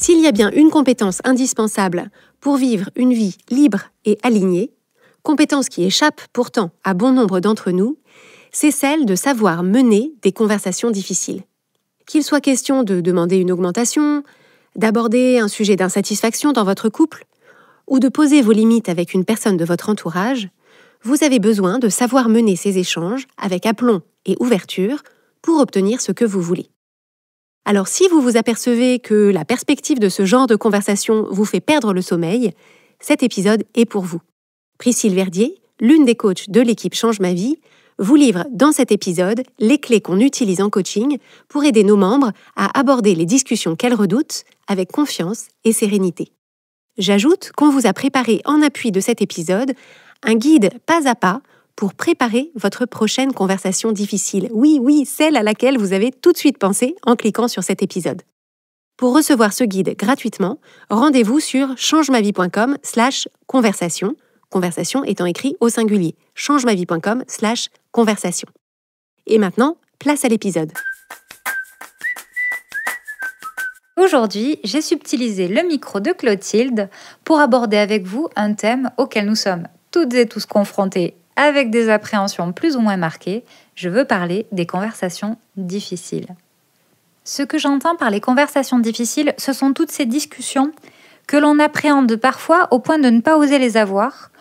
S'il y a bien une compétence indispensable pour vivre une vie libre et alignée, compétence qui échappe pourtant à bon nombre d'entre nous, c'est celle de savoir mener des conversations difficiles. Qu'il soit question de demander une augmentation, d'aborder un sujet d'insatisfaction dans votre couple, ou de poser vos limites avec une personne de votre entourage, vous avez besoin de savoir mener ces échanges avec aplomb et ouverture pour obtenir ce que vous voulez. Alors si vous vous apercevez que la perspective de ce genre de conversation vous fait perdre le sommeil, cet épisode est pour vous. Priscille Verdier, l'une des coachs de l'équipe Change ma vie, vous livre dans cet épisode les clés qu'on utilise en coaching pour aider nos membres à aborder les discussions qu'elles redoutent avec confiance et sérénité. J'ajoute qu'on vous a préparé en appui de cet épisode un guide pas à pas pour préparer votre prochaine conversation difficile. Oui, celle à laquelle vous avez tout de suite pensé en cliquant sur cet épisode. Pour recevoir ce guide gratuitement, rendez-vous sur changemavie.com/conversation, conversation étant écrit au singulier, changemavie.com/conversation. Et maintenant, place à l'épisode. Aujourd'hui, j'ai subtilisé le micro de Clotilde pour aborder avec vous un thème auquel nous sommes toutes et tous confrontés avec des appréhensions plus ou moins marquées. Je veux parler des conversations difficiles. Ce que j'entends par les conversations difficiles, ce sont toutes ces discussions que l'on appréhende parfois au point de ne pas oser les avoir,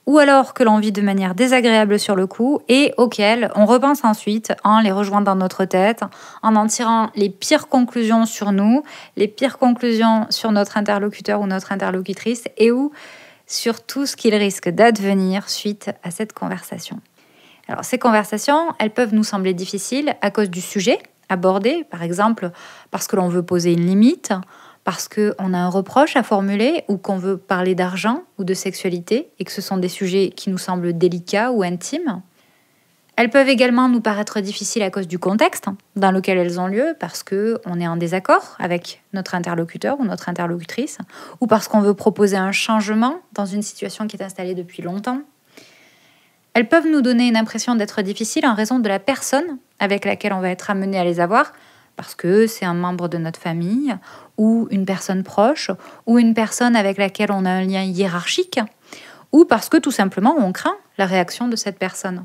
ou alors que l'on vit de manière désagréable sur le coup et auxquelles on repense ensuite en les rejoignant dans notre tête, en tirant les pires conclusions sur nous, les pires conclusions sur notre interlocuteur ou notre interlocutrice et ou sur tout ce qu'il risque d'advenir suite à cette conversation. Alors ces conversations, elles peuvent nous sembler difficiles à cause du sujet abordé, par exemple parce que l'on veut poser une limite, parce qu'on a un reproche à formuler ou qu'on veut parler d'argent ou de sexualité et que ce sont des sujets qui nous semblent délicats ou intimes. Elles peuvent également nous paraître difficiles à cause du contexte dans lequel elles ont lieu, parce qu'on est en désaccord avec notre interlocuteur ou notre interlocutrice, ou parce qu'on veut proposer un changement dans une situation qui est installée depuis longtemps. Elles peuvent nous donner une impression d'être difficiles en raison de la personne avec laquelle on va être amené à les avoir, parce que c'est un membre de notre famille, ou une personne proche, ou une personne avec laquelle on a un lien hiérarchique, ou parce que tout simplement on craint la réaction de cette personne.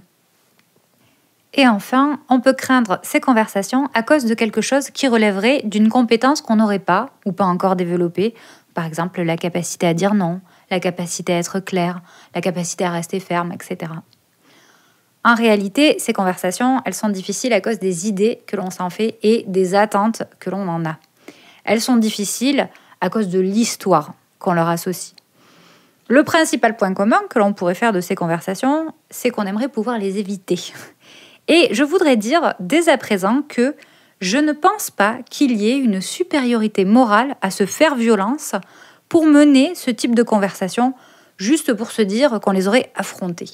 Et enfin, on peut craindre ces conversations à cause de quelque chose qui relèverait d'une compétence qu'on n'aurait pas ou pas encore développée, par exemple la capacité à dire non, la capacité à être clair, la capacité à rester ferme, etc. En réalité, ces conversations, elles sont difficiles à cause des idées que l'on s'en fait et des attentes que l'on en a. Elles sont difficiles à cause de l'histoire qu'on leur associe. Le principal point commun que l'on pourrait faire de ces conversations, c'est qu'on aimerait pouvoir les éviter. Et je voudrais dire dès à présent que je ne pense pas qu'il y ait une supériorité morale à se faire violence pour mener ce type de conversation, juste pour se dire qu'on les aurait affrontées.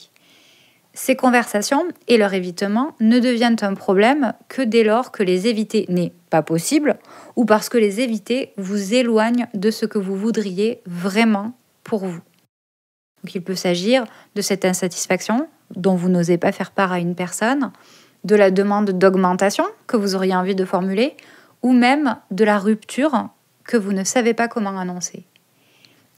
Ces conversations et leur évitement ne deviennent un problème que dès lors que les éviter n'est pas possible ou parce que les éviter vous éloignent de ce que vous voudriez vraiment pour vous. Donc il peut s'agir de cette insatisfaction dont vous n'osez pas faire part à une personne, de la demande d'augmentation que vous auriez envie de formuler, ou même de la rupture que vous ne savez pas comment annoncer.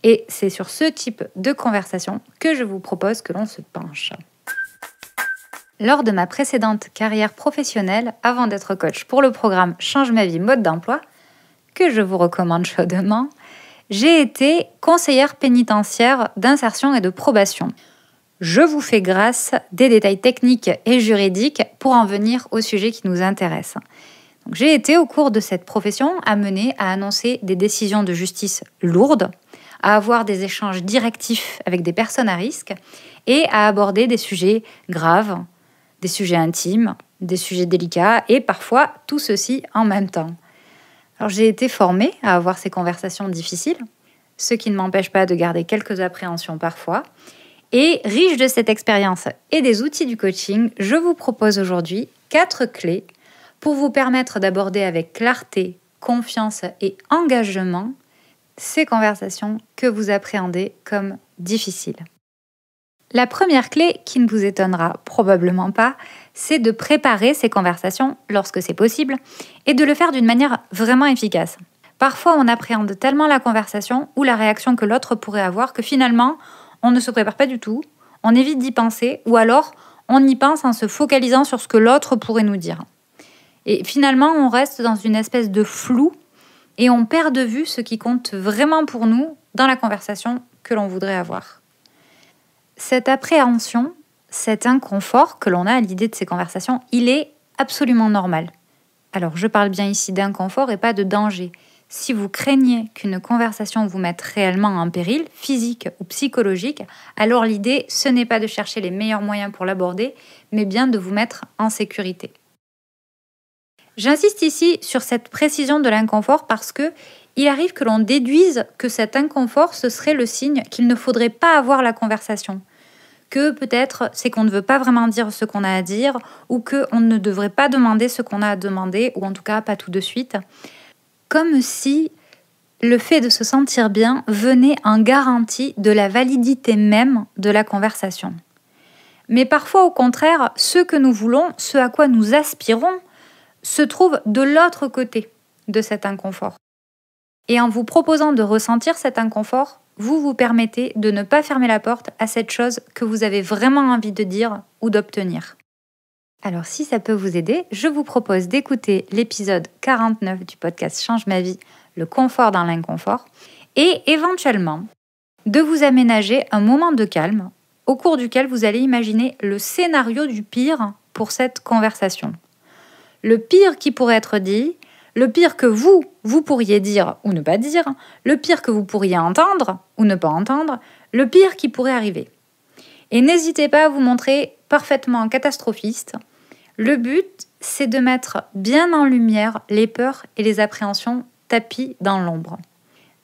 Et c'est sur ce type de conversation que je vous propose que l'on se penche. Lors de ma précédente carrière professionnelle, avant d'être coach pour le programme Change ma vie mode d'emploi, que je vous recommande chaudement, j'ai été conseillère pénitentiaire d'insertion et de probation. Je vous fais grâce des détails techniques et juridiques pour en venir au sujet qui nous intéresse. Donc, j'ai été au cours de cette profession amenée à annoncer des décisions de justice lourdes, à avoir des échanges directifs avec des personnes à risque et à aborder des sujets graves, des sujets intimes, des sujets délicats et parfois tout ceci en même temps. Alors j'ai été formée à avoir ces conversations difficiles, ce qui ne m'empêche pas de garder quelques appréhensions parfois. Et riche de cette expérience et des outils du coaching, je vous propose aujourd'hui 4 clés pour vous permettre d'aborder avec clarté, confiance et engagement ces conversations que vous appréhendez comme difficiles. La première clé, qui ne vous étonnera probablement pas, c'est de préparer ces conversations lorsque c'est possible et de le faire d'une manière vraiment efficace. Parfois, on appréhende tellement la conversation ou la réaction que l'autre pourrait avoir que finalement, on ne se prépare pas du tout, on évite d'y penser ou alors on y pense en se focalisant sur ce que l'autre pourrait nous dire. Et finalement, on reste dans une espèce de flou et on perd de vue ce qui compte vraiment pour nous dans la conversation que l'on voudrait avoir. Cette appréhension, cet inconfort que l'on a à l'idée de ces conversations, il est absolument normal. Alors, je parle bien ici d'inconfort et pas de danger. Si vous craignez qu'une conversation vous mette réellement en péril, physique ou psychologique, alors l'idée, ce n'est pas de chercher les meilleurs moyens pour l'aborder, mais bien de vous mettre en sécurité. J'insiste ici sur cette précision de l'inconfort parce que il arrive que l'on déduise que cet inconfort, ce serait le signe qu'il ne faudrait pas avoir la conversation. Que peut-être c'est qu'on ne veut pas vraiment dire ce qu'on a à dire ou qu'on ne devrait pas demander ce qu'on a à demander, ou en tout cas pas tout de suite. Comme si le fait de se sentir bien venait en garantie de la validité même de la conversation. Mais parfois au contraire, ce que nous voulons, ce à quoi nous aspirons, se trouve de l'autre côté de cet inconfort. Et en vous proposant de ressentir cet inconfort, vous vous permettez de ne pas fermer la porte à cette chose que vous avez vraiment envie de dire ou d'obtenir. Alors si ça peut vous aider, je vous propose d'écouter l'épisode 49 du podcast Change ma vie, le confort dans l'inconfort, et éventuellement de vous aménager un moment de calme au cours duquel vous allez imaginer le scénario du pire pour cette conversation. Le pire qui pourrait être dit, le pire que vous pourriez dire ou ne pas dire, le pire que vous pourriez entendre ou ne pas entendre, le pire qui pourrait arriver. Et n'hésitez pas à vous montrer parfaitement catastrophiste. Le but, c'est de mettre bien en lumière les peurs et les appréhensions tapies dans l'ombre.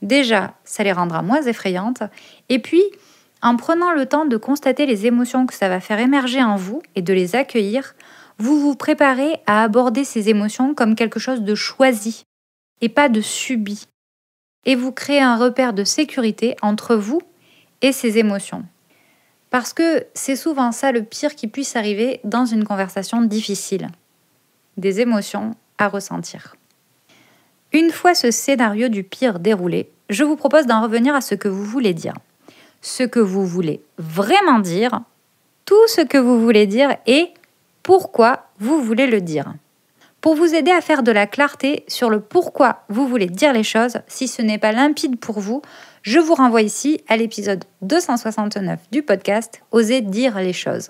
Déjà, ça les rendra moins effrayantes. Et puis, en prenant le temps de constater les émotions que ça va faire émerger en vous et de les accueillir, vous vous préparez à aborder ces émotions comme quelque chose de choisi et pas de subi. Et vous créez un repère de sécurité entre vous et ces émotions. Parce que c'est souvent ça le pire qui puisse arriver dans une conversation difficile. Des émotions à ressentir. Une fois ce scénario du pire déroulé, je vous propose d'en revenir à ce que vous voulez dire. Ce que vous voulez vraiment dire, tout ce que vous voulez dire et pourquoi vous voulez le dire. Pour vous aider à faire de la clarté sur le pourquoi vous voulez dire les choses, si ce n'est pas limpide pour vous, je vous renvoie ici à l'épisode 269 du podcast « Oser dire les choses ».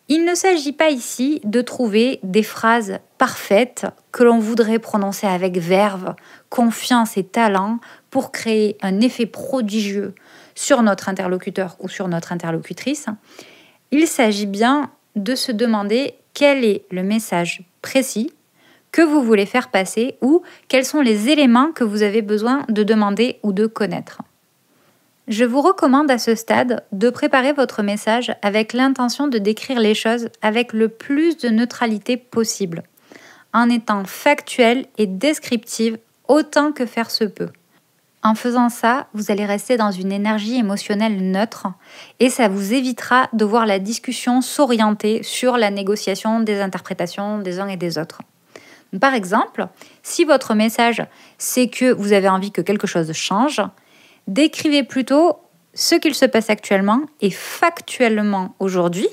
Il ne s'agit pas ici de trouver des phrases parfaites que l'on voudrait prononcer avec verve, confiance et talent pour créer un effet prodigieux sur notre interlocuteur ou sur notre interlocutrice. Il s'agit bien de se demander quel est le message précis que vous voulez faire passer ou quels sont les éléments que vous avez besoin de demander ou de connaître. Je vous recommande à ce stade de préparer votre message avec l'intention de décrire les choses avec le plus de neutralité possible, en étant factuelle et descriptive autant que faire se peut. En faisant ça, vous allez rester dans une énergie émotionnelle neutre et ça vous évitera de voir la discussion s'orienter sur la négociation des interprétations des uns et des autres. Par exemple, si votre message, c'est que vous avez envie que quelque chose change, décrivez plutôt ce qu'il se passe actuellement et factuellement aujourd'hui,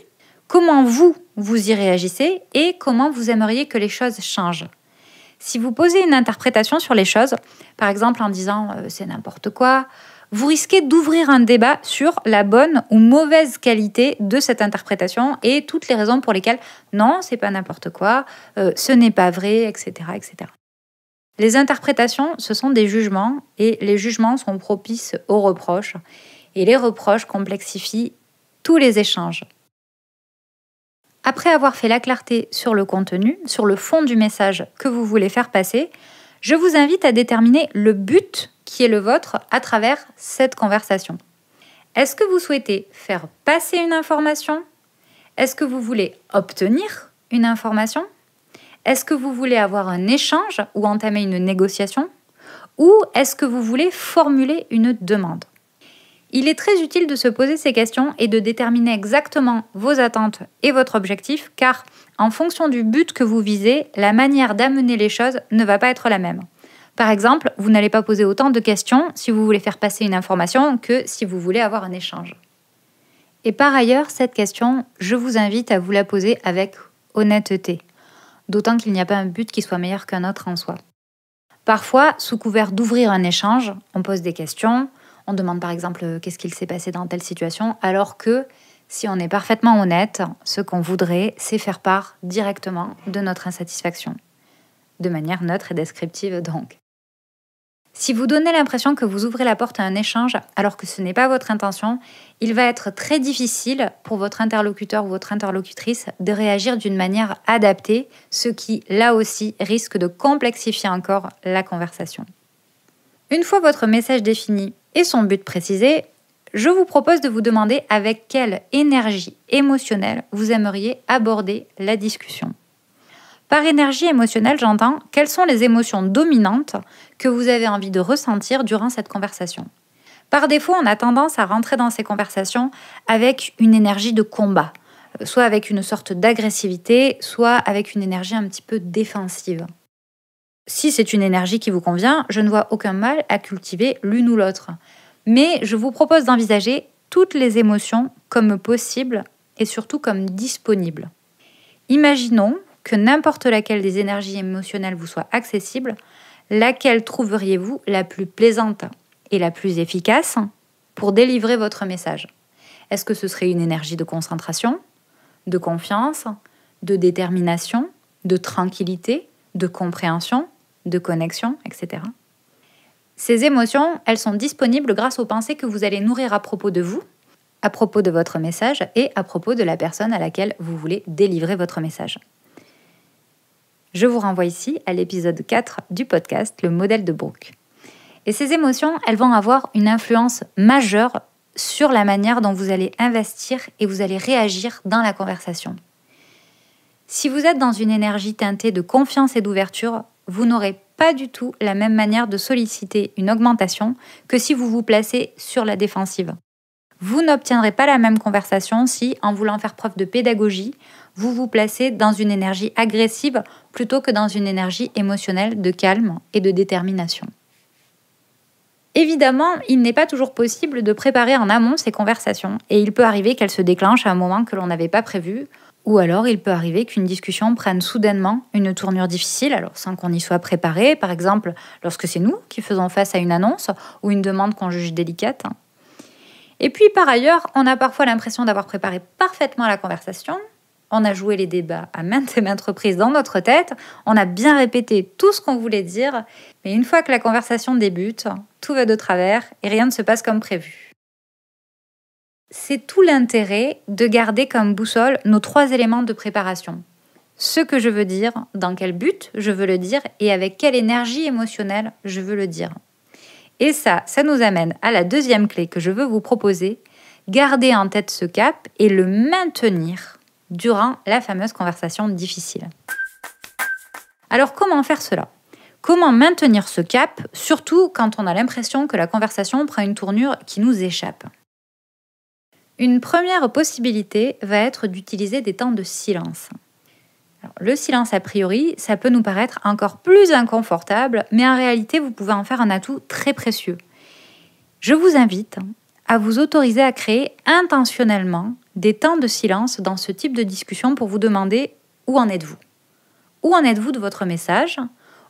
comment vous y réagissez et comment vous aimeriez que les choses changent. Si vous posez une interprétation sur les choses, par exemple en disant « c'est n'importe quoi », vous risquez d'ouvrir un débat sur la bonne ou mauvaise qualité de cette interprétation et toutes les raisons pour lesquelles « non, c'est pas n'importe quoi, ce n'est pas vrai, etc. etc. » Les interprétations, ce sont des jugements et les jugements sont propices aux reproches et les reproches complexifient tous les échanges. Après avoir fait la clarté sur le contenu, sur le fond du message que vous voulez faire passer, je vous invite à déterminer le but qui est le vôtre à travers cette conversation. Est-ce que vous souhaitez faire passer une information ? Est-ce que vous voulez obtenir une information ? Est-ce que vous voulez avoir un échange ou entamer une négociation ? Ou est-ce que vous voulez formuler une demande ? Il est très utile de se poser ces questions et de déterminer exactement vos attentes et votre objectif, car en fonction du but que vous visez, la manière d'amener les choses ne va pas être la même. Par exemple, vous n'allez pas poser autant de questions si vous voulez faire passer une information que si vous voulez avoir un échange. Et par ailleurs, cette question, je vous invite à vous la poser avec honnêteté, d'autant qu'il n'y a pas un but qui soit meilleur qu'un autre en soi. Parfois, sous couvert d'ouvrir un échange, on pose des questions, on demande par exemple qu'est-ce qu'il s'est passé dans telle situation, alors que si on est parfaitement honnête, ce qu'on voudrait, c'est faire part directement de notre insatisfaction, de manière neutre et descriptive donc. Si vous donnez l'impression que vous ouvrez la porte à un échange alors que ce n'est pas votre intention, il va être très difficile pour votre interlocuteur ou votre interlocutrice de réagir d'une manière adaptée, ce qui, là aussi, risque de complexifier encore la conversation. Une fois votre message défini et son but précisé, je vous propose de vous demander avec quelle énergie émotionnelle vous aimeriez aborder la discussion. Par énergie émotionnelle, j'entends quelles sont les émotions dominantes que vous avez envie de ressentir durant cette conversation. Par défaut, on a tendance à rentrer dans ces conversations avec une énergie de combat, soit avec une sorte d'agressivité, soit avec une énergie un petit peu défensive. Si c'est une énergie qui vous convient, je ne vois aucun mal à cultiver l'une ou l'autre. Mais je vous propose d'envisager toutes les émotions comme possibles et surtout comme disponibles. Imaginons que n'importe laquelle des énergies émotionnelles vous soit accessible, laquelle trouveriez-vous la plus plaisante et la plus efficace pour délivrer votre message? Est-ce que ce serait une énergie de concentration, de confiance, de détermination, de tranquillité, de compréhension, de connexion, etc. Ces émotions, elles sont disponibles grâce aux pensées que vous allez nourrir à propos de vous, à propos de votre message et à propos de la personne à laquelle vous voulez délivrer votre message. Je vous renvoie ici à l'épisode 4 du podcast, le modèle de Brooke. Et ces émotions, elles vont avoir une influence majeure sur la manière dont vous allez investir et vous allez réagir dans la conversation. Si vous êtes dans une énergie teintée de confiance et d'ouverture, vous n'aurez pas du tout la même manière de solliciter une augmentation que si vous vous placez sur la défensive. Vous n'obtiendrez pas la même conversation si, en voulant faire preuve de pédagogie, vous vous placez dans une énergie agressive plutôt que dans une énergie émotionnelle de calme et de détermination. Évidemment, il n'est pas toujours possible de préparer en amont ces conversations et il peut arriver qu'elles se déclenchent à un moment que l'on n'avait pas prévu ou alors il peut arriver qu'une discussion prenne soudainement une tournure difficile alors sans qu'on y soit préparé, par exemple lorsque c'est nous qui faisons face à une annonce ou une demande qu'on juge délicate. Et puis par ailleurs, on a parfois l'impression d'avoir préparé parfaitement la conversation, on a joué les débats à maintes et maintes reprises dans notre tête, on a bien répété tout ce qu'on voulait dire, mais une fois que la conversation débute, tout va de travers et rien ne se passe comme prévu. C'est tout l'intérêt de garder comme boussole nos 3 éléments de préparation. Ce que je veux dire, dans quel but je veux le dire et avec quelle énergie émotionnelle je veux le dire. Et ça nous amène à la 2e clé que je veux vous proposer, garder en tête ce cap et le maintenir durant la fameuse conversation difficile. Alors comment faire cela ? Comment maintenir ce cap, surtout quand on a l'impression que la conversation prend une tournure qui nous échappe ? Une première possibilité va être d'utiliser des temps de silence. Alors, le silence, a priori, ça peut nous paraître encore plus inconfortable, mais en réalité, vous pouvez en faire un atout très précieux. Je vous invite à vous autoriser à créer intentionnellement des temps de silence dans ce type de discussion pour vous demander où en êtes-vous ? Où en êtes-vous de votre message ?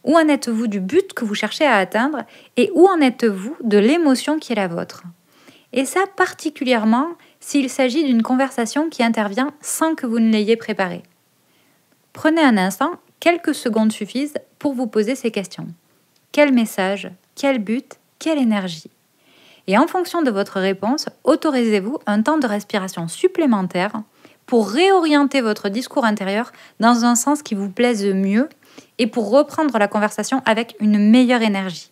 Où en êtes-vous du but que vous cherchez à atteindre ? Et où en êtes-vous de l'émotion qui est la vôtre ? Et ça, particulièrement s'il s'agit d'une conversation qui intervient sans que vous ne l'ayez préparée. Prenez un instant, quelques secondes suffisent pour vous poser ces questions. Quel message ? Quel but ? Quelle énergie ? Et en fonction de votre réponse, autorisez-vous un temps de respiration supplémentaire pour réorienter votre discours intérieur dans un sens qui vous plaise mieux et pour reprendre la conversation avec une meilleure énergie.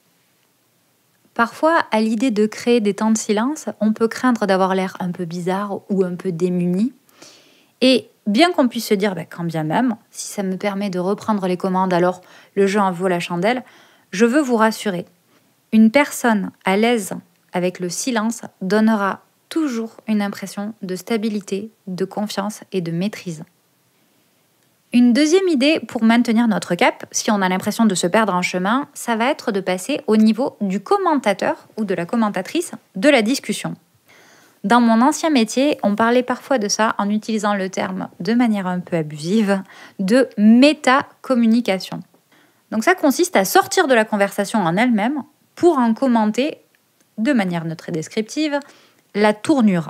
Parfois, à l'idée de créer des temps de silence, on peut craindre d'avoir l'air un peu bizarre ou un peu démuni. Et bien qu'on puisse se dire, quand bien même, si ça me permet de reprendre les commandes, alors le jeu en vaut la chandelle, je veux vous rassurer. Une personne à l'aise avec le silence donnera toujours une impression de stabilité, de confiance et de maîtrise. Une deuxième idée pour maintenir notre cap, si on a l'impression de se perdre en chemin, ça va être de passer au niveau du commentateur ou de la commentatrice de la discussion. Dans mon ancien métier, on parlait parfois de ça en utilisant le terme de manière un peu abusive de métacommunication. Donc ça consiste à sortir de la conversation en elle-même pour en commenter, de manière neutre et descriptive, la tournure.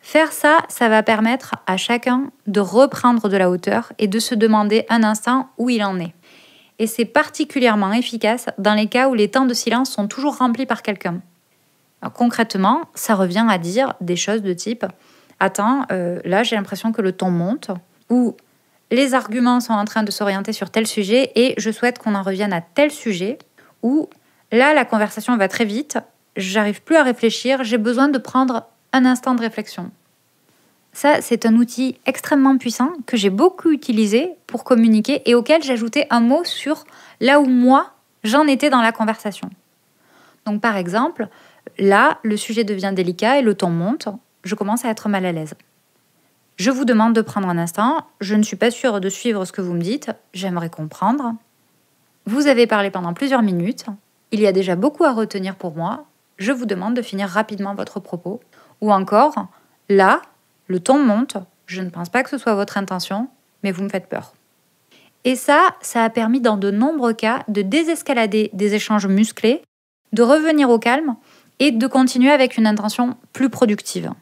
Faire ça, ça va permettre à chacun de reprendre de la hauteur et de se demander un instant où il en est. Et c'est particulièrement efficace dans les cas où les temps de silence sont toujours remplis par quelqu'un. Alors, concrètement, ça revient à dire des choses de type « Attends, là j'ai l'impression que le ton monte » ou « Les arguments sont en train de s'orienter sur tel sujet et je souhaite qu'on en revienne à tel sujet » ou « Là la conversation va très vite, j'arrive plus à réfléchir, j'ai besoin de prendre un instant de réflexion ». Ça, c'est un outil extrêmement puissant que j'ai beaucoup utilisé pour communiquer et auquel j'ajoutais un mot sur là où moi, j'en étais dans la conversation. Donc par exemple, là, le sujet devient délicat et le ton monte, je commence à être mal à l'aise. Je vous demande de prendre un instant, je ne suis pas sûre de suivre ce que vous me dites, j'aimerais comprendre. Vous avez parlé pendant plusieurs minutes, il y a déjà beaucoup à retenir pour moi, je vous demande de finir rapidement votre propos. Ou encore, là, le ton monte, je ne pense pas que ce soit votre intention, mais vous me faites peur. Et ça a permis dans de nombreux cas de désescalader des échanges musclés, de revenir au calme et de continuer avec une intention plus productive.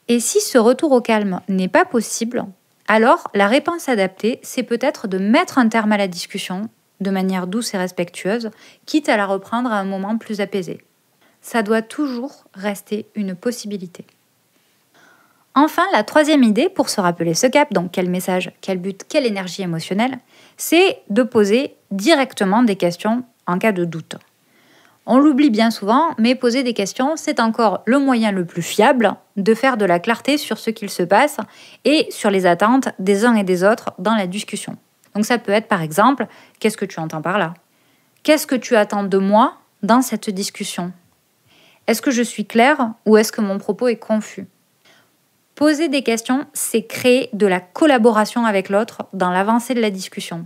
Et si ce retour au calme n'est pas possible, alors la réponse adaptée, c'est peut-être de mettre un terme à la discussion de manière douce et respectueuse, quitte à la reprendre à un moment plus apaisé. Ça doit toujours rester une possibilité. Enfin, la troisième idée pour se rappeler ce cap, donc quel message, quel but, quelle énergie émotionnelle, c'est de poser directement des questions en cas de doute. On l'oublie bien souvent, mais poser des questions, c'est encore le moyen le plus fiable de faire de la clarté sur ce qu'il se passe et sur les attentes des uns et des autres dans la discussion. Donc ça peut être par exemple, qu'est-ce que tu entends par là ? Qu'est-ce que tu attends de moi dans cette discussion ? Est-ce que je suis claire ou est-ce que mon propos est confus ? Poser des questions, c'est créer de la collaboration avec l'autre dans l'avancée de la discussion.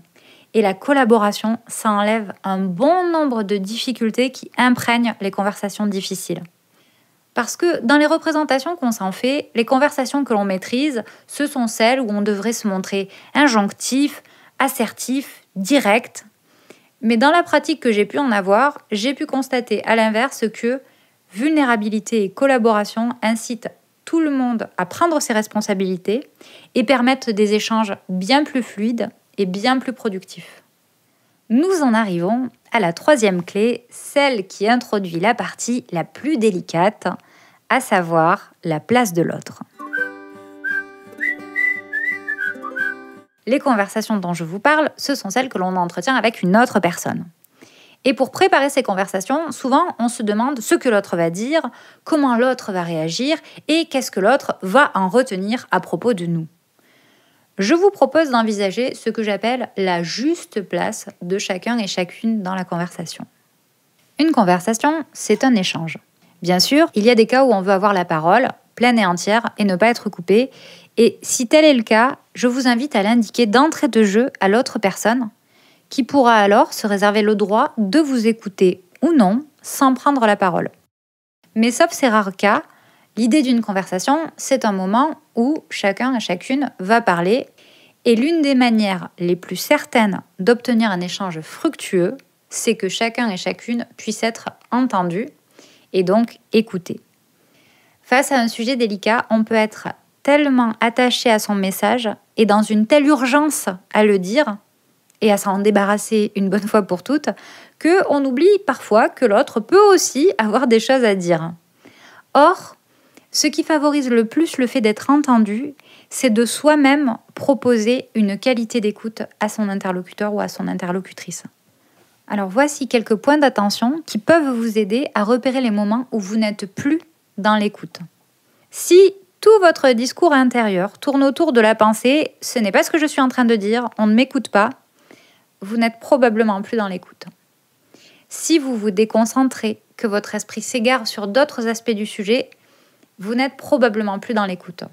Et la collaboration, ça enlève un bon nombre de difficultés qui imprègnent les conversations difficiles. Parce que dans les représentations qu'on s'en fait, les conversations que l'on maîtrise, ce sont celles où on devrait se montrer injonctif, assertif, direct. Mais dans la pratique que j'ai pu en avoir, j'ai pu constater à l'inverse que vulnérabilité et collaboration incitent tout le monde à prendre ses responsabilités et permettent des échanges bien plus fluides et bien plus productifs. Nous en arrivons à la troisième clé, celle qui introduit la partie la plus délicate, à savoir la place de l'autre. Les conversations dont je vous parle, ce sont celles que l'on entretient avec une autre personne. Et pour préparer ces conversations, souvent on se demande ce que l'autre va dire, comment l'autre va réagir et qu'est-ce que l'autre va en retenir à propos de nous. Je vous propose d'envisager ce que j'appelle la juste place de chacun et chacune dans la conversation. Une conversation, c'est un échange. Bien sûr, il y a des cas où on veut avoir la parole, pleine et entière, et ne pas être coupé. Et si tel est le cas, je vous invite à l'indiquer d'entrée de jeu à l'autre personne, qui pourra alors se réserver le droit de vous écouter ou non sans prendre la parole. Mais sauf ces rares cas, l'idée d'une conversation, c'est un moment où chacun et chacune va parler et l'une des manières les plus certaines d'obtenir un échange fructueux, c'est que chacun et chacune puisse être entendu et donc écouté. Face à un sujet délicat, on peut être tellement attaché à son message et dans une telle urgence à le dire et à s'en débarrasser une bonne fois pour toutes, qu'on oublie parfois que l'autre peut aussi avoir des choses à dire. Or, ce qui favorise le plus le fait d'être entendu, c'est de soi-même proposer une qualité d'écoute à son interlocuteur ou à son interlocutrice. Alors voici quelques points d'attention qui peuvent vous aider à repérer les moments où vous n'êtes plus dans l'écoute. Si tout votre discours intérieur tourne autour de la pensée « ce n'est pas ce que je suis en train de dire, on ne m'écoute pas », vous n'êtes probablement plus dans l'écoute. Si vous vous déconcentrez, que votre esprit s'égare sur d'autres aspects du sujet, vous n'êtes probablement plus dans l'écoute.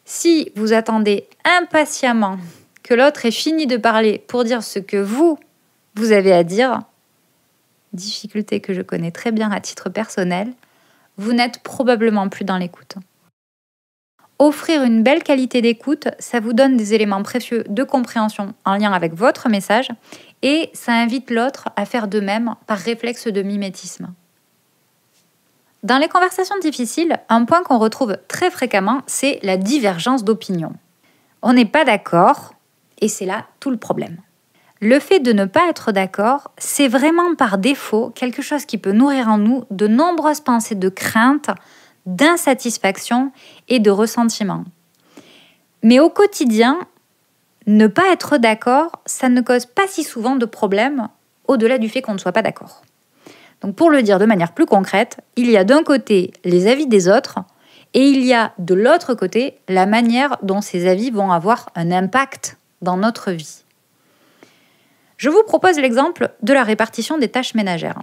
Si vous attendez impatiemment que l'autre ait fini de parler pour dire ce que vous avez à dire, difficulté que je connais très bien à titre personnel, vous n'êtes probablement plus dans l'écoute. Offrir une belle qualité d'écoute, ça vous donne des éléments précieux de compréhension en lien avec votre message et ça invite l'autre à faire de même par réflexe de mimétisme. Dans les conversations difficiles, un point qu'on retrouve très fréquemment, c'est la divergence d'opinion. On n'est pas d'accord et c'est là tout le problème. Le fait de ne pas être d'accord, c'est vraiment par défaut quelque chose qui peut nourrir en nous de nombreuses pensées de crainte, d'insatisfaction et de ressentiment. Mais au quotidien, ne pas être d'accord, ça ne cause pas si souvent de problèmes au-delà du fait qu'on ne soit pas d'accord. Donc pour le dire de manière plus concrète, il y a d'un côté les avis des autres et il y a de l'autre côté la manière dont ces avis vont avoir un impact dans notre vie. Je vous propose l'exemple de la répartition des tâches ménagères.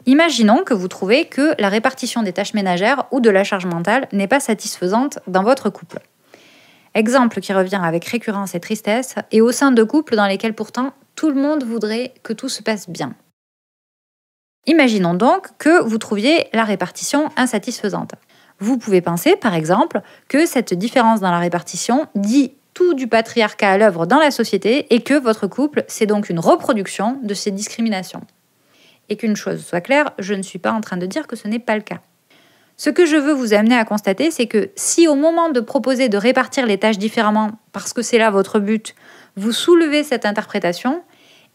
Imaginons que vous trouvez que la répartition des tâches ménagères ou de la charge mentale n'est pas satisfaisante dans votre couple. Exemple qui revient avec récurrence et tristesse, et au sein de couples dans lesquels pourtant tout le monde voudrait que tout se passe bien. Imaginons donc que vous trouviez la répartition insatisfaisante. Vous pouvez penser, par exemple, que cette différence dans la répartition dit tout du patriarcat à l'œuvre dans la société et que votre couple, c'est donc une reproduction de ces discriminations. Et qu'une chose soit claire, je ne suis pas en train de dire que ce n'est pas le cas. Ce que je veux vous amener à constater, c'est que si au moment de proposer de répartir les tâches différemment, parce que c'est là votre but, vous soulevez cette interprétation,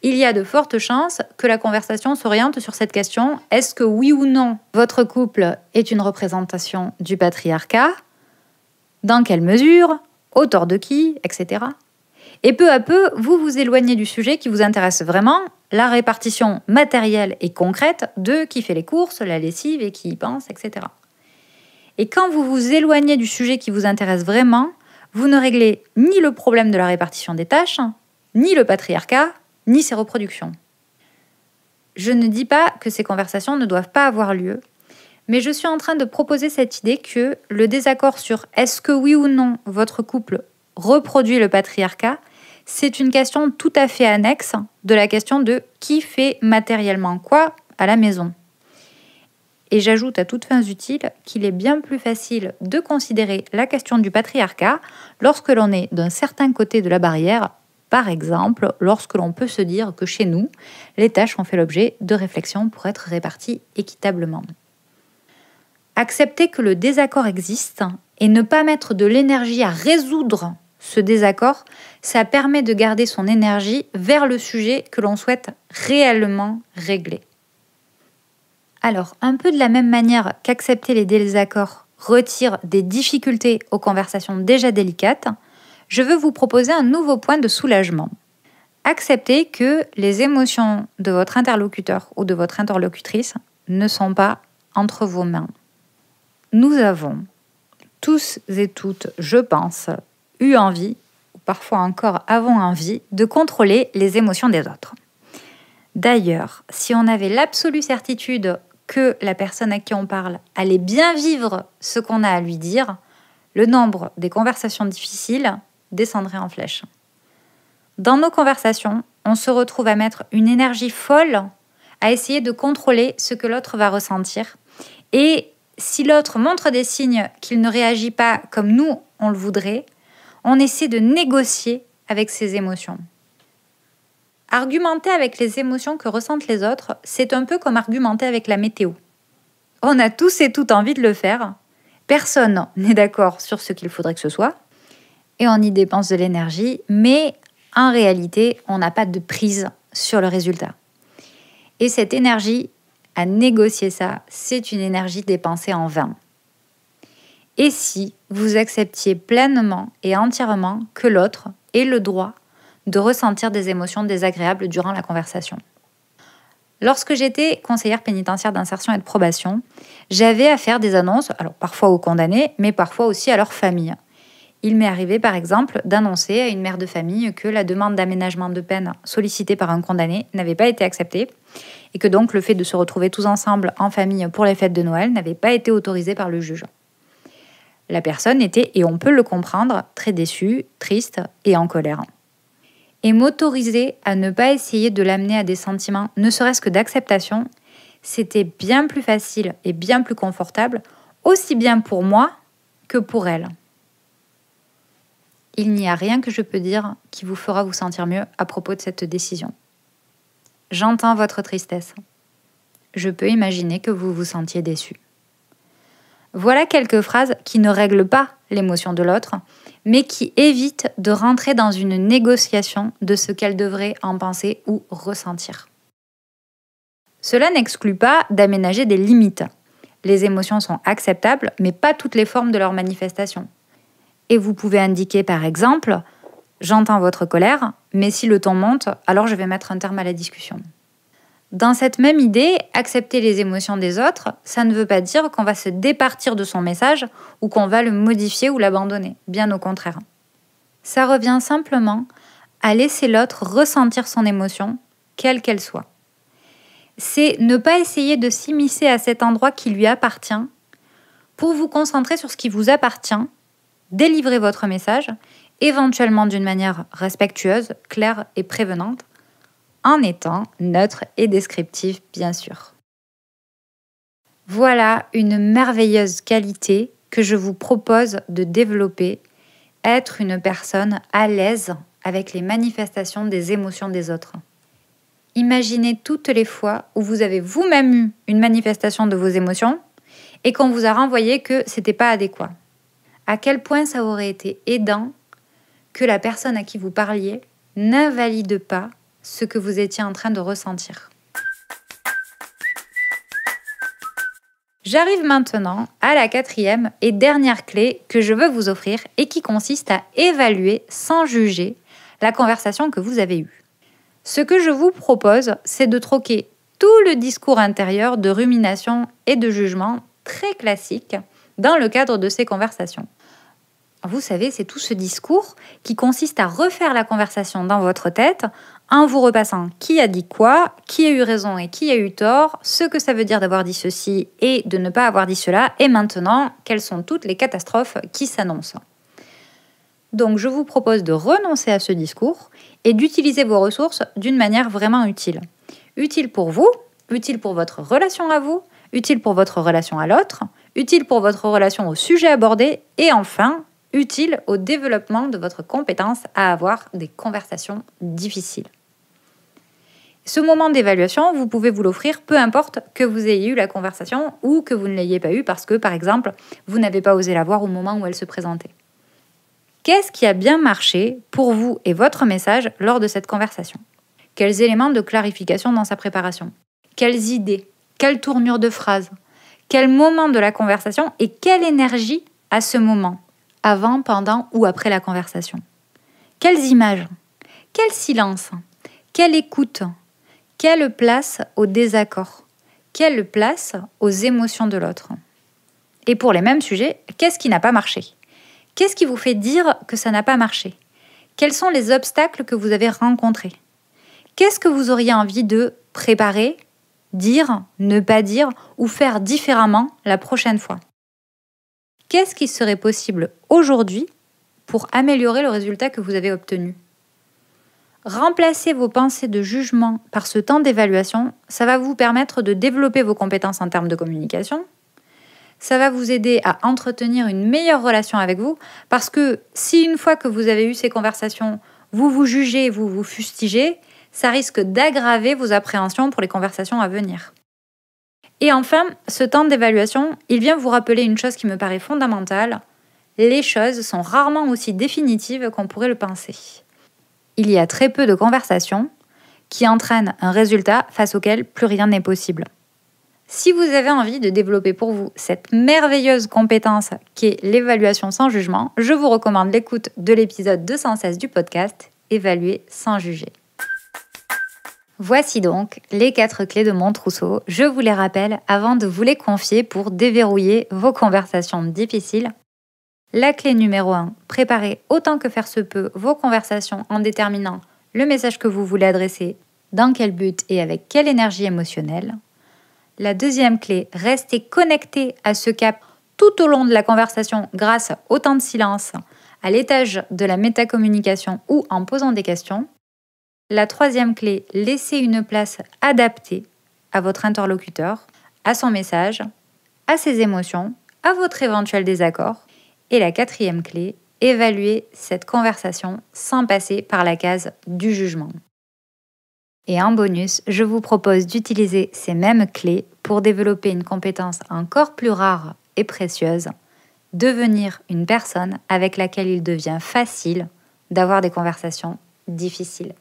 il y a de fortes chances que la conversation s'oriente sur cette question: est-ce que oui ou non, votre couple est une représentation du patriarcat? Dans quelle mesure? Au tort de qui? Etc. Et peu à peu, vous vous éloignez du sujet qui vous intéresse vraiment, la répartition matérielle et concrète de qui fait les courses, la lessive et qui y pense, etc. Et quand vous vous éloignez du sujet qui vous intéresse vraiment, vous ne réglez ni le problème de la répartition des tâches, ni le patriarcat, ni ses reproductions. Je ne dis pas que ces conversations ne doivent pas avoir lieu, mais je suis en train de proposer cette idée que le désaccord sur est-ce que oui ou non votre couple reproduit le patriarcat, c'est une question tout à fait annexe de la question de qui fait matériellement quoi à la maison. Et j'ajoute à toutes fins utiles qu'il est bien plus facile de considérer la question du patriarcat lorsque l'on est d'un certain côté de la barrière, par exemple lorsque l'on peut se dire que chez nous, les tâches ont fait l'objet de réflexions pour être réparties équitablement. Accepter que le désaccord existe et ne pas mettre de l'énergie à résoudre ce désaccord, ça permet de garder son énergie vers le sujet que l'on souhaite réellement régler. Alors, un peu de la même manière qu'accepter les désaccords retire des difficultés aux conversations déjà délicates, je veux vous proposer un nouveau point de soulagement. Acceptez que les émotions de votre interlocuteur ou de votre interlocutrice ne sont pas entre vos mains. Nous avons tous et toutes, je pense, eu envie, ou parfois encore avons envie, de contrôler les émotions des autres. D'ailleurs, si on avait l'absolue certitude que la personne à qui on parle allait bien vivre ce qu'on a à lui dire, le nombre des conversations difficiles descendrait en flèche. Dans nos conversations, on se retrouve à mettre une énergie folle à essayer de contrôler ce que l'autre va ressentir. Et si l'autre montre des signes qu'il ne réagit pas comme nous, on le voudrait, on essaie de négocier avec ses émotions. Argumenter avec les émotions que ressentent les autres, c'est un peu comme argumenter avec la météo. On a tous et toutes envie de le faire. Personne n'est d'accord sur ce qu'il faudrait que ce soit. Et on y dépense de l'énergie, mais en réalité, on n'a pas de prise sur le résultat. Et cette énergie, à négocier ça, c'est une énergie dépensée en vain. Et si vous acceptiez pleinement et entièrement que l'autre ait le droit de ressentir des émotions désagréables durant la conversation. Lorsque j'étais conseillère pénitentiaire d'insertion et de probation, j'avais à faire des annonces, alors parfois aux condamnés, mais parfois aussi à leur famille. Il m'est arrivé par exemple d'annoncer à une mère de famille que la demande d'aménagement de peine sollicitée par un condamné n'avait pas été acceptée et que donc le fait de se retrouver tous ensemble en famille pour les fêtes de Noël n'avait pas été autorisé par le juge. La personne était, et on peut le comprendre, très déçue, triste et en colère. et m'autoriser à ne pas essayer de l'amener à des sentiments, ne serait-ce que d'acceptation, c'était bien plus facile et bien plus confortable, aussi bien pour moi que pour elle. Il n'y a rien que je peux dire qui vous fera vous sentir mieux à propos de cette décision. J'entends votre tristesse. Je peux imaginer que vous vous sentiez déçu. Voilà quelques phrases qui ne règlent pas l'émotion de l'autre, mais qui évitent de rentrer dans une négociation de ce qu'elle devrait en penser ou ressentir. Cela n'exclut pas d'aménager des limites. Les émotions sont acceptables, mais pas toutes les formes de leur manifestation. Et vous pouvez indiquer par exemple « J'entends votre colère, mais si le ton monte, alors je vais mettre un terme à la discussion ». Dans cette même idée, accepter les émotions des autres, ça ne veut pas dire qu'on va se départir de son message ou qu'on va le modifier ou l'abandonner, bien au contraire. Ça revient simplement à laisser l'autre ressentir son émotion, quelle qu'elle soit. C'est ne pas essayer de s'immiscer à cet endroit qui lui appartient pour vous concentrer sur ce qui vous appartient, délivrer votre message, éventuellement d'une manière respectueuse, claire et prévenante, en étant neutre et descriptif, bien sûr. Voilà une merveilleuse qualité que je vous propose de développer, être une personne à l'aise avec les manifestations des émotions des autres. Imaginez toutes les fois où vous avez vous-même eu une manifestation de vos émotions et qu'on vous a renvoyé que c'était pas adéquat. À quel point ça aurait été aidant que la personne à qui vous parliez n'invalide pas ce que vous étiez en train de ressentir. J'arrive maintenant à la 4e et dernière clé que je veux vous offrir et qui consiste à évaluer sans juger la conversation que vous avez eue. Ce que je vous propose, c'est de troquer tout le discours intérieur de rumination et de jugement très classique dans le cadre de ces conversations. Vous savez, c'est tout ce discours qui consiste à refaire la conversation dans votre tête en vous repassant qui a dit quoi, qui a eu raison et qui a eu tort, ce que ça veut dire d'avoir dit ceci et de ne pas avoir dit cela, et maintenant, quelles sont toutes les catastrophes qui s'annoncent. Donc, je vous propose de renoncer à ce discours et d'utiliser vos ressources d'une manière vraiment utile. Utile pour vous, utile pour votre relation à vous, utile pour votre relation à l'autre, utile pour votre relation au sujet abordé et enfin, utile au développement de votre compétence à avoir des conversations difficiles. Ce moment d'évaluation, vous pouvez vous l'offrir peu importe que vous ayez eu la conversation ou que vous ne l'ayez pas eue parce que, par exemple, vous n'avez pas osé la voir au moment où elle se présentait. Qu'est-ce qui a bien marché pour vous et votre message lors de cette conversation ? Quels éléments de clarification dans sa préparation ? Quelles idées ? Quelle tournure de phrase ? Quel moment de la conversation et quelle énergie à ce moment ? Avant, pendant ou après la conversation. Quelles images? Quel silence? Quelle écoute? Quelle place au désaccord? Quelle place aux émotions de l'autre? Et pour les mêmes sujets, qu'est-ce qui n'a pas marché? Qu'est-ce qui vous fait dire que ça n'a pas marché? Quels sont les obstacles que vous avez rencontrés? Qu'est-ce que vous auriez envie de préparer, dire, ne pas dire ou faire différemment la prochaine fois? Qu'est-ce qui serait possible aujourd'hui pour améliorer le résultat que vous avez obtenu? Remplacez vos pensées de jugement par ce temps d'évaluation, ça va vous permettre de développer vos compétences en termes de communication. Ça va vous aider à entretenir une meilleure relation avec vous parce que si une fois que vous avez eu ces conversations, vous vous jugez, vous vous fustigez, ça risque d'aggraver vos appréhensions pour les conversations à venir. Et enfin, ce temps d'évaluation, il vient vous rappeler une chose qui me paraît fondamentale. Les choses sont rarement aussi définitives qu'on pourrait le penser. Il y a très peu de conversations qui entraînent un résultat face auquel plus rien n'est possible. Si vous avez envie de développer pour vous cette merveilleuse compétence qui est l'évaluation sans jugement, je vous recommande l'écoute de l'épisode 216 du podcast « Évaluer sans juger ». Voici donc les 4 clés de mon trousseau. Je vous les rappelle avant de vous les confier pour déverrouiller vos conversations difficiles. La clé numéro 1, préparez autant que faire se peut vos conversations en déterminant le message que vous voulez adresser, dans quel but et avec quelle énergie émotionnelle. La deuxième clé, restez connecté à ce cap tout au long de la conversation grâce au temps de silence, à l'étage de la métacommunication ou en posant des questions. La troisième clé, laissez une place adaptée à votre interlocuteur, à son message, à ses émotions, à votre éventuel désaccord. Et la quatrième clé, évaluez cette conversation sans passer par la case du jugement. Et en bonus, je vous propose d'utiliser ces mêmes clés pour développer une compétence encore plus rare et précieuse, devenir une personne avec laquelle il devient facile d'avoir des conversations difficiles.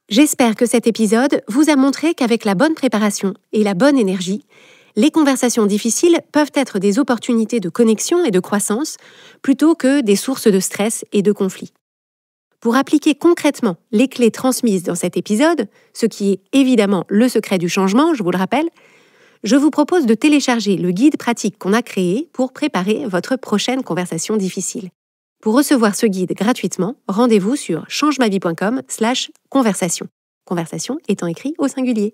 J'espère que cet épisode vous a montré qu'avec la bonne préparation et la bonne énergie, les conversations difficiles peuvent être des opportunités de connexion et de croissance plutôt que des sources de stress et de conflits. Pour appliquer concrètement les clés transmises dans cet épisode, ce qui est évidemment le secret du changement, je vous le rappelle, je vous propose de télécharger le guide pratique qu'on a créé pour préparer votre prochaine conversation difficile. Pour recevoir ce guide gratuitement, rendez-vous sur changemavie.com/conversation. Conversation étant écrit au singulier.